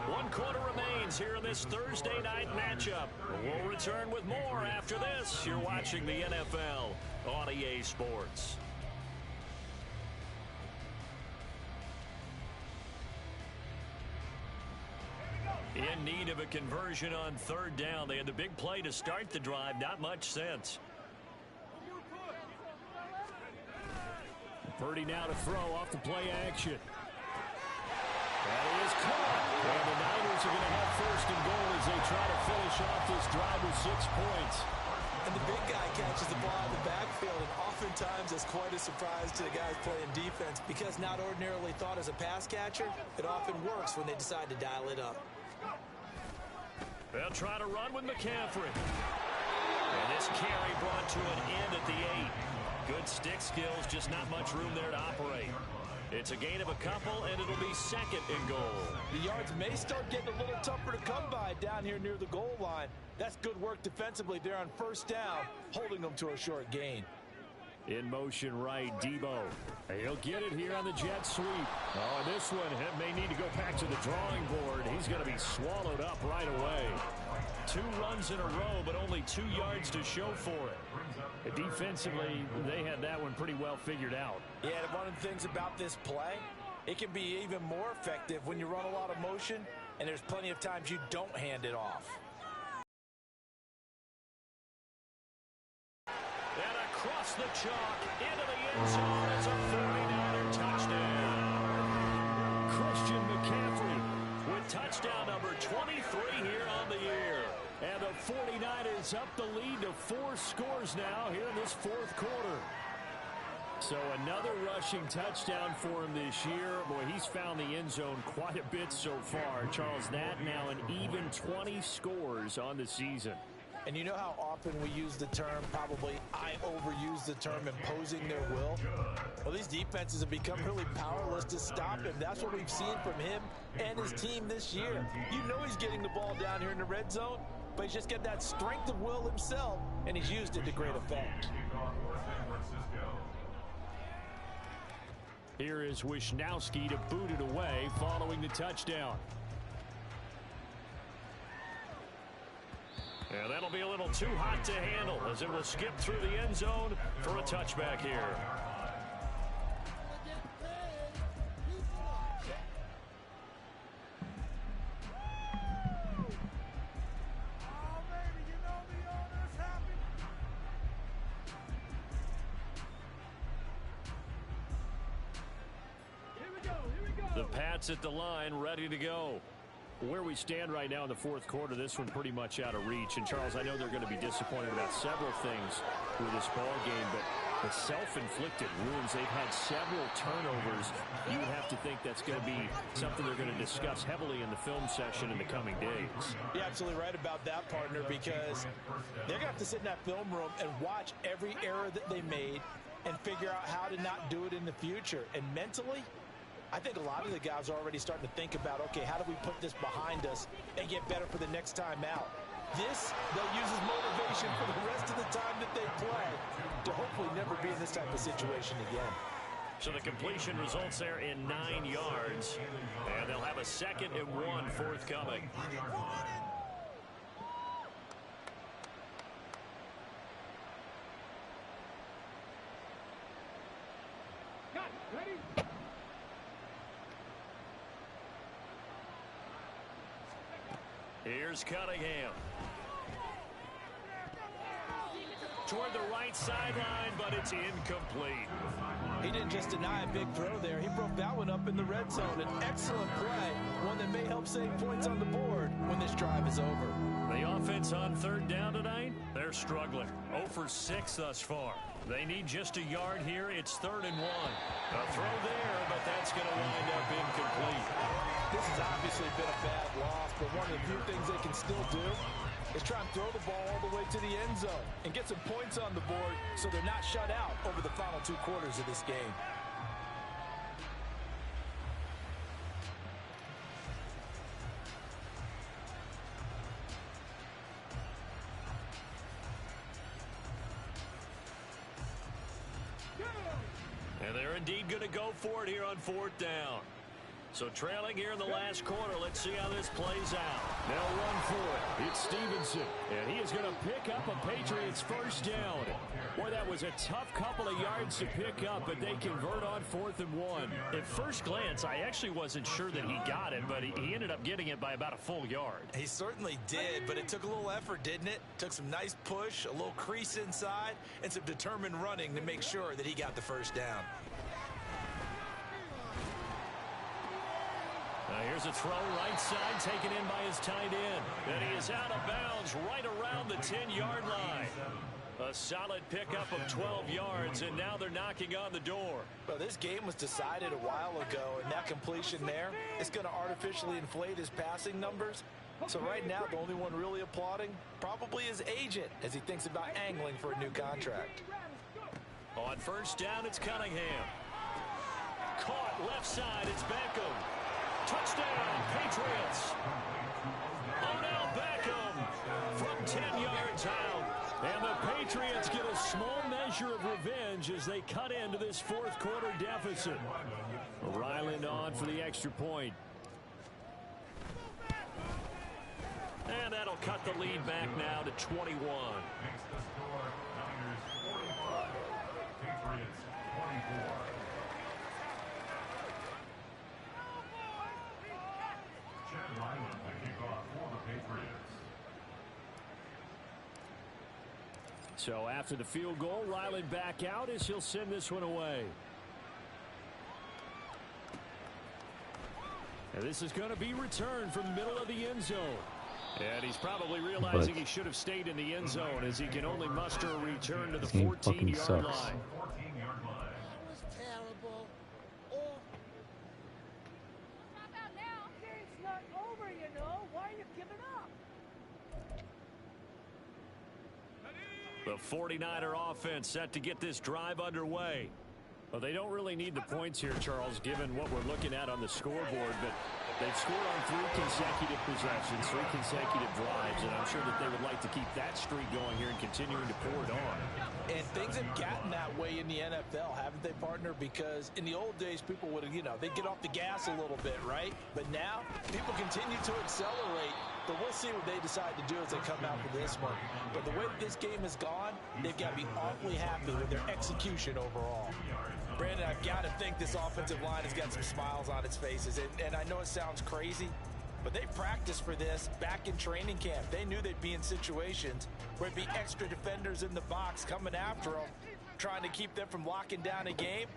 1 quarter remains here in this Thursday night matchup. We'll return with more after this. You're watching the NFL on EA Sports. In need of a conversion on 3rd down. They had the big play to start the drive. Not much sense. Purdy now to throw off the play action. That is caught. And the Niners are going to have 1st and goal as they try to finish off this drive with 6 points. And the big guy catches the ball in the backfield, and oftentimes it's quite a surprise to the guys playing defense because not ordinarily thought as a pass catcher, it often works when they decide to dial it up. They'll try to run with McCaffrey. And this carry brought to an end at the 8. Good stick skills, just not much room there to operate. It's a gain of a couple, and it'll be 2nd and goal. The yards may start getting a little tougher to come by down here near the goal line. That's good work defensively there on 1st down, holding them to a short gain. In motion right, Debo. He'll get it here on the jet sweep. Oh, and this one may need to go back to the drawing board. He's going to be swallowed up right away. 2 runs in a row, but only 2 yards to show for it. Defensively, they had that one pretty well figured out. Yeah, and one of the things about this play, it can be even more effective when you run a lot of motion, and there's plenty of times you don't hand it off. And across the chalk, into the end zone. It's a 49er touchdown. Christian McCaffrey with touchdown number 23 here on the year. And the 49ers up the lead to 4 scores now here in this 4th quarter. So another rushing touchdown for him this year. Boy, he's found the end zone quite a bit so far. Charles, that now an even 20 scores on the season. And you know how often we use the term, probably I overuse the term, imposing their will? Well, these defenses have become really powerless to stop him. That's what we've seen from him and his team this year. You know he's getting the ball down here in the red zone, but he's just got that strength of will himself, and he's used it to great effect. Here is Wisnowski to boot it away following the touchdown. And that'll be a little too hot to handle as it will skip through the end zone for a touchback here. The Pats at the line, ready to go. Where we stand right now in the 4th quarter, this one pretty much out of reach. And, Charles, I know they're going to be disappointed about several things with this ball game, but the self-inflicted wounds, they've had several turnovers. You would have to think that's going to be something they're going to discuss heavily in the film session in the coming days. You're absolutely right about that, partner, because they're going to have to sit in that film room and watch every error that they made and figure out how to not do it in the future. And mentally, I think a lot of the guys are already starting to think about, okay, how do we put this behind us and get better for the next time out? This, they'll use as motivation for the rest of the time that they play to hopefully never be in this type of situation again. So the completion results there in 9 yards, and they'll have a 2nd and 1 forthcoming. Here's Cunningham. Toward the right sideline, but it's incomplete. He didn't just deny a big throw there. He broke that one up in the red zone. An excellent play, one that may help save points on the board when this drive is over. The offense on 3rd down tonight, they're struggling. 0 for 6 thus far. They need just a yard here. It's 3rd and 1. A throw there, but that's going to wind up incomplete. This has obviously been a bad loss, but one of the few things they can still do is try and throw the ball all the way to the end zone and get some points on the board so they're not shut out over the final 2 quarters of this game. And they're indeed going to go for it here on 4th down. So trailing here in the last quarter, let's see how this plays out. They'll run for it. It's Stevenson, and he is going to pick up a Patriots 1st down. Boy, that was a tough couple of yards to pick up, but they convert on 4th and 1. At first glance, I actually wasn't sure that he got it, but he ended up getting it by about a full yard. He certainly did, but it took a little effort, didn't it? Took some nice push, a little crease inside, and some determined running to make sure that he got the 1st down. Here's a throw right side taken in by his tight end. And he is out of bounds right around the 10-yard line. A solid pickup of 12 yards, and now they're knocking on the door. Well, this game was decided a while ago, and that completion there is going to artificially inflate his passing numbers. So right now, the only one really applauding probably his agent as he thinks about angling for a new contract. On 1st down, it's Cunningham. Caught left side, it's Beckham. Touchdown, Patriots. Odell Beckham from 10 yards out. And the Patriots get a small measure of revenge as they cut into this 4th quarter deficit. Ryland on for the extra point. And that'll cut the lead back now to 21. Makes the score Niners 45, Patriots 24. Chad Ryland to kick off for the Patriots. So after the field goal, Ryland back out as he'll send this one away. And this is going to be returned from the middle of the end zone. And he's probably realizing he should have stayed in the end zone as he can only muster a return to the 14-yard line. The 49er offense set to get this drive underway. Well, they don't really need the points here, Charles, given what we're looking at on the scoreboard, but they've scored on 3 consecutive possessions, 3 consecutive drives, and I'm sure that they would like to keep that streak going here and continuing to pour it on. And things have gotten that way in the NFL, haven't they, partner? Because in the old days, people would, they'd get off the gas a little bit, right? But now, people continue to accelerate. But we'll see what they decide to do as they come out for this one. But the way that this game has gone, they've got to be awfully happy with their execution overall. Brandon, I've got to think this offensive line has got some smiles on its faces. And I know it sounds crazy, but they practiced for this back in training camp. They knew they'd be in situations where it'd be extra defenders in the box coming after them, trying to keep them from locking down a game.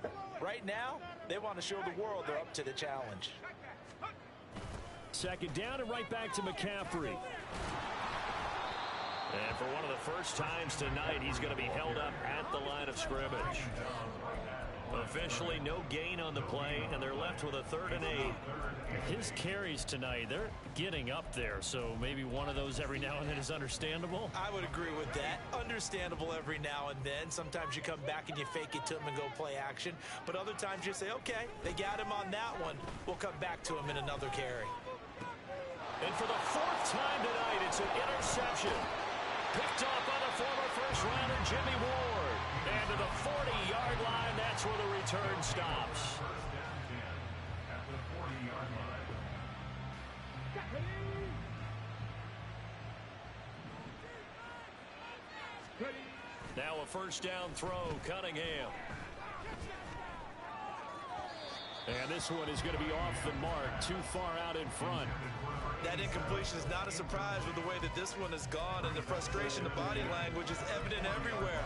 Right now, they want to show the world they're up to the challenge. 2nd down and right back to McCaffrey. And for one of the first times tonight, he's going to be held up at the line of scrimmage. Officially no gain on the play, and they're left with a 3rd and 8. His carries tonight, they're getting up there, so maybe one of those every now and then is understandable. I would agree with that. Understandable every now and then. Sometimes you come back and you fake it to him and go play action. But other times you say, okay, they got him on that one. We'll come back to him in another carry. And for the 4th time tonight, it's an interception. Picked off by the former first-rounder Jimmy Ward. And to the 40-yard line, that's where the return stops. At the 40-yard line. Now a 1st down throw, Cunningham. And this one is going to be off the mark, too far out in front. That incompletion is not a surprise with the way that this one has gone, and the frustration, the body language is evident everywhere.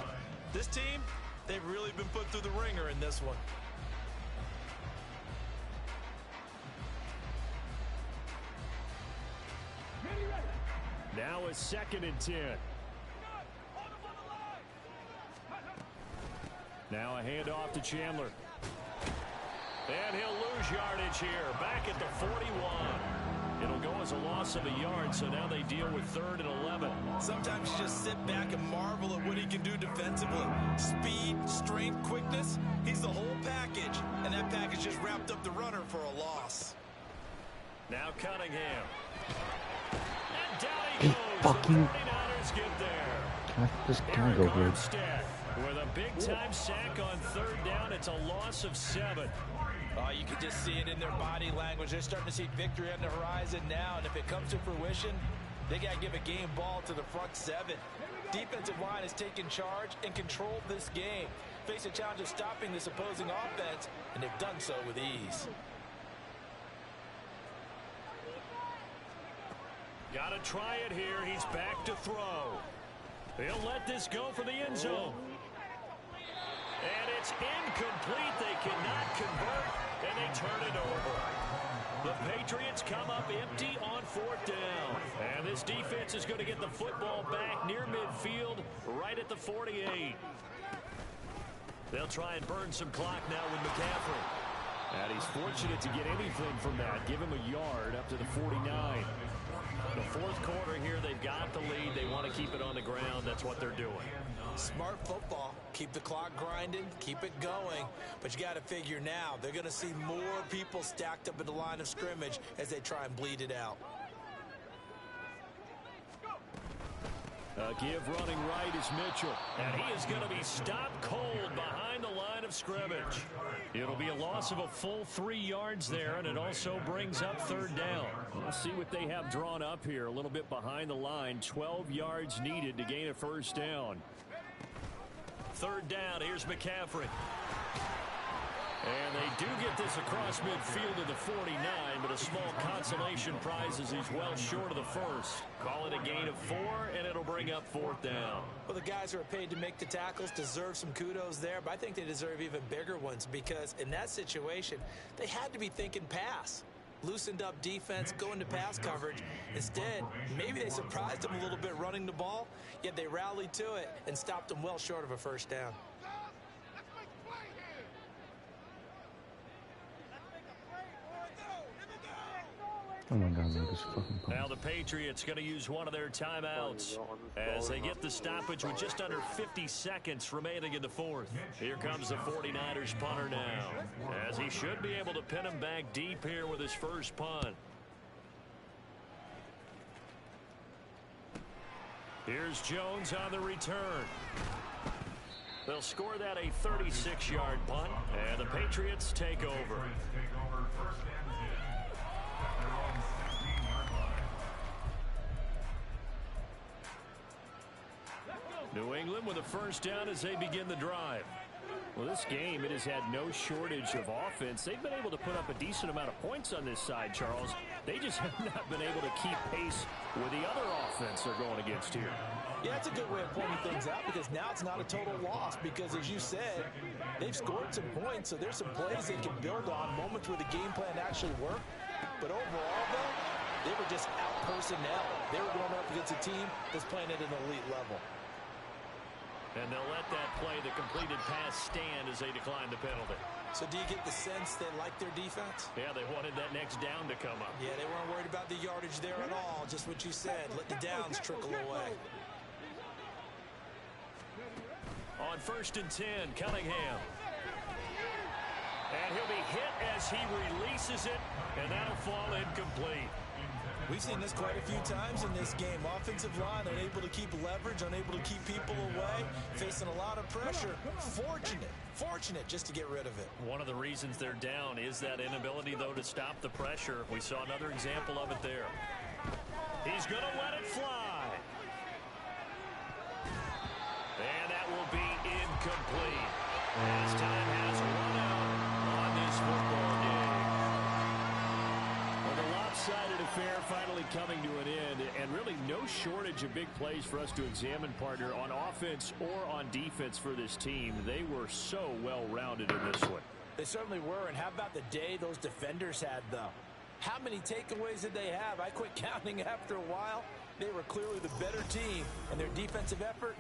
This team, they've really been put through the ringer in this one. Now a 2nd and 10. Now a handoff to Chandler. And he'll lose yardage here, back at the 41. It'll go as a loss of a yard, so now they deal with 3rd and 11. Sometimes you just sit back and marvel at what he can do defensively. Speed, strength, quickness, he's the whole package. And that package just wrapped up the runner for a loss. Now Cunningham. And down he goes. Fucking... The 49ers get there. Can I go here? With a big-time sack on 3rd down, it's a loss of 7. You can just see it in their body language. They're starting to see victory on the horizon now, and if it comes to fruition, they got to give a game ball to the front 7. Defensive line has taken charge and controlled this game. Face a challenge of stopping this opposing offense, and they've done so with ease. Got to try it here. He's back to throw. He'll let this go for the end zone. And it's incomplete. They cannot convert, and they turn it over. The Patriots come up empty on 4th down. And this defense is going to get the football back near midfield, right at the 48. They'll try and burn some clock now with McCaffrey. And he's fortunate to get anything from that. Give him a yard up to the 49. The 4th quarter here, they've got the lead. They want to keep it on the ground. That's what they're doing. Smart football. Keep the clock grinding, keep it going. But you got to figure now, they're going to see more people stacked up at the line of scrimmage as they try and bleed it out. Give running right is Mitchell. And he is going to be stopped cold behind the line of scrimmage. It'll be a loss of a full 3 yards there, and it also brings up 3rd down. Let's see what they have drawn up here. A little bit behind the line. 12 yards needed to gain a 1st down. 3rd down. Here's McCaffrey. And they do get this across midfield to the 49, but a small consolation prize as he's well short of the 1st. Call it a gain of 4, and it'll bring up 4th down. Well, the guys who are paid to make the tackles deserve some kudos there, but I think they deserve even bigger ones because in that situation, they had to be thinking pass. Loosened up defense, going to pass coverage. Instead, maybe they surprised them a little bit running the ball, yet they rallied to it and stopped them well short of a 1st down. Oh my God, look, this fucking pump. Now the Patriots going to use one of their timeouts as they get the stoppage with just under 50 seconds remaining in the 4th. Here comes the 49ers punter now, as he should be able to pin him back deep here with his first punt. Here's Jones on the return. They'll score that a 36-yard punt, and the Patriots take over. New England with a 1st down as they begin the drive. Well, this game, it has had no shortage of offense. They've been able to put up a decent amount of points on this side, Charles. They just have not been able to keep pace with the other offense they're going against here. Yeah, that's a good way of pointing things out because now it's not a total loss because, as you said, they've scored some points, so there's some plays they can build on, moments where the game plan actually worked. But overall, though, they were just out personnel. They were going up against a team that's playing at an elite level. And they'll let that play, the completed pass, stand as they decline the penalty. So do you get the sense they like their defense? Yeah, they wanted that next down to come up. Yeah, they weren't worried about the yardage there at all. Just what you said. Let the downs trickle away. On 1st and 10, Cunningham. And he'll be hit as he releases it, and that'll fall incomplete. We've seen this quite a few times in this game. Offensive line unable to keep leverage, unable to keep people away, facing a lot of pressure. Fortunate just to get rid of it. One of the reasons they're down is that inability, though, to stop the pressure. We saw another example of it there. He's going to let it fly. And that will be incomplete. As time has run out on this football game. Well, the lopsided affair finally coming to an end, and really no shortage of big plays for us to examine, partner, on offense or on defense for this team. They were so well-rounded in this one. They certainly were, and how about the day those defenders had, though? How many takeaways did they have? I quit counting after a while. They were clearly the better team, and their defensive effort